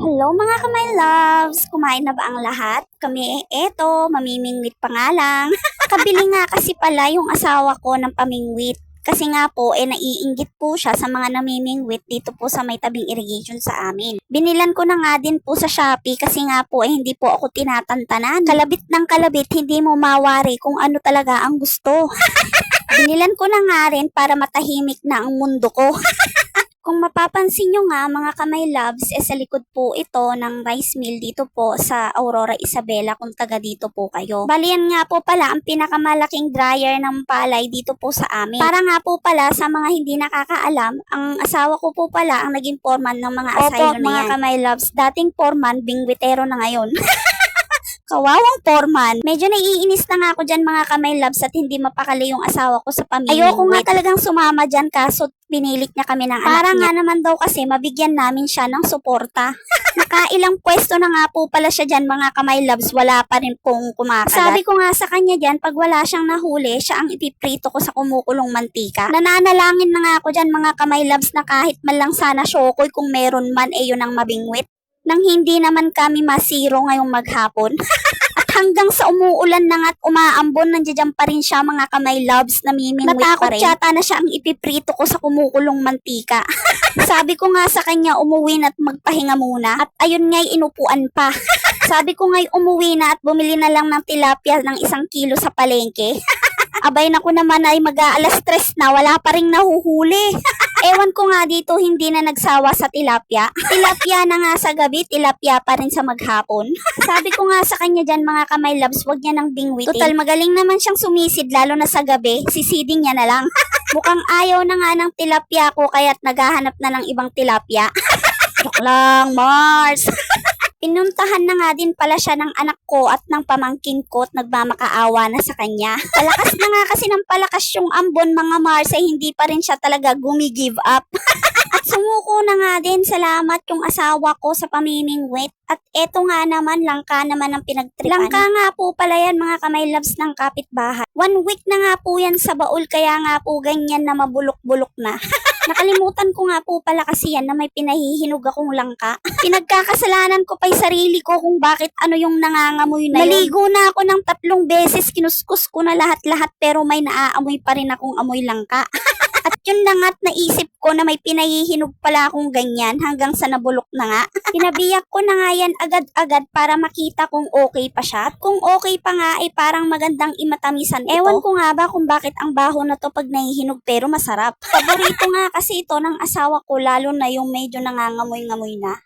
Hello mga kamay loves! Kumain na ba ang lahat? Kami eto, mamimingwit pa nga lang. Kabili nga kasi pala yung asawa ko ng pamingwit. Kasi nga po, naiinggit po siya sa mga namimingwit dito po sa may tabing irrigation sa amin. Binilan ko na nga din po sa Shopee kasi nga po hindi po ako tinatantanan. Kalabit ng kalabit, hindi mo mawari kung ano talaga ang gusto. Binilan ko na nga rin para matahimik na ang mundo ko. Kung mapapansin nyo nga mga kamay loves, sa likod po ito ng rice mill dito po sa Aurora Isabela kung taga dito po kayo. Bali yan nga po pala ang pinakamalaking dryer ng palay dito po sa amin. Para nga po pala sa mga hindi nakakaalam, ang asawa ko po pala ang naging foreman ng mga asaylo na yan. Mga kamay loves, dating foreman, bingwitero na ngayon. Kawawang foreman. Medyo naiinis na nga ako dyan mga kamay loves at hindi mapakali yung asawa ko sa pamilya. Ayoko nga talagang sumama dyan kaso pinilit niya kami ng anak niya. Para nga naman daw kasi mabigyan namin siya ng suporta. Nakailang pwesto na nga po pala siya dyan mga kamay loves, wala pa rin pong kumakagat. Sabi ko nga sa kanya dyan, pag wala siyang nahuli, siya ang ipiprito ko sa kumukulong mantika. Nananalangin na nga ako dyan mga kamay loves na kahit man lang sana syokoy kung meron man yun ang mabingwit. Nang hindi naman kami masiro ngayong maghapon. At hanggang sa umuulan na nga at umaambon, nandiyan pa rin siya mga kamay loves, namimingwit pa rin. Natakot yata na siya ang ipiprito ko sa kumukulong mantika. Sabi ko nga sa kanya umuwi na at magpahinga muna. At ayun nga'y inupuan pa. Sabi ko nga'y umuwi na at bumili na lang ng tilapia ng 1 kilo sa palengke. Abay na ko naman ay mag-aalas 3 na, wala pa rin nahuhuli. Ewan ko nga dito hindi na nagsawa sa tilapia. Tilapia na nga sa gabi, tilapia pa rin sa maghapon. Sabi ko nga sa kanya dyan mga kamay loves, wag niya nang bingwitin. Total magaling naman siyang sumisid lalo na sa gabi, sisiding niya na lang. Mukhang ayaw na nga ng tilapia ko kaya't naghahanap na ng ibang tilapia. Joke lang, Mars! Pinuntahan na nga din pala siya ng anak ko at ng pamangkin ko at nagmamakaawa na sa kanya. Palakas na nga kasi ng palakas yung ambon mga Mars ay hindi pa rin siya talaga gumigive up. At sumuko na nga din, salamat yung asawa ko sa pamimingwit. At eto nga naman, langka naman ang pinagtripan. Langka nga po pala yan mga kamay loves ng kapitbahay. 1 week na nga po yan sa baul kaya nga po ganyan na mabulok-bulok na. Nakalimutan ko nga po pala kasi yan na may pinahihinog akong langka. Pinagkakasalanan ko pa'y sarili ko kung bakit ano yung nangangamoy na yun. Naligo na ako ng 3 beses, kinuskus ko na lahat-lahat pero may naaamoy pa rin akong amoy langka. At yun na nga't naisip ko na may pinahihinog pala akong ganyan hanggang sa nabulok na nga. Pinabiyak ko na nga yan agad-agad para makita kung okay pa siya. At kung okay pa nga ay parang magandang imatamisan ito. Ewan ko nga ba kung bakit ang baho na to pag nahihinog pero masarap. Paborito nga kasi ito ng asawa ko lalo na yung medyo nangangamoy-ngamoy na.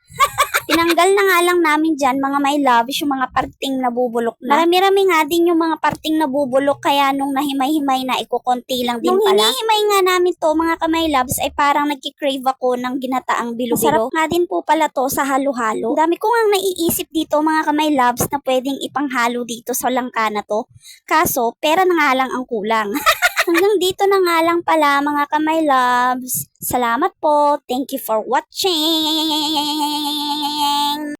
Tinanggal na nga lang namin dyan mga my loves yung mga parting nabubulok na. Marami-rami nga din yung mga parting nabubulok kaya nung nahimay-himay na ikukonti lang din pala. Nung hinihimay nga namin to mga kamay loves ay parang nagkikrave ako ng ginataang bilo-bilo. Masarap nga din po pala to sa halo-halo. Dami ko nga naiisip dito mga kamay loves na pwedeng ipanghalo dito sa langka na to. Kaso pera na nga lang ang kulang. Hanggang dito na nga lang pala mga kamay loves. Salamat po. Thank you for watching.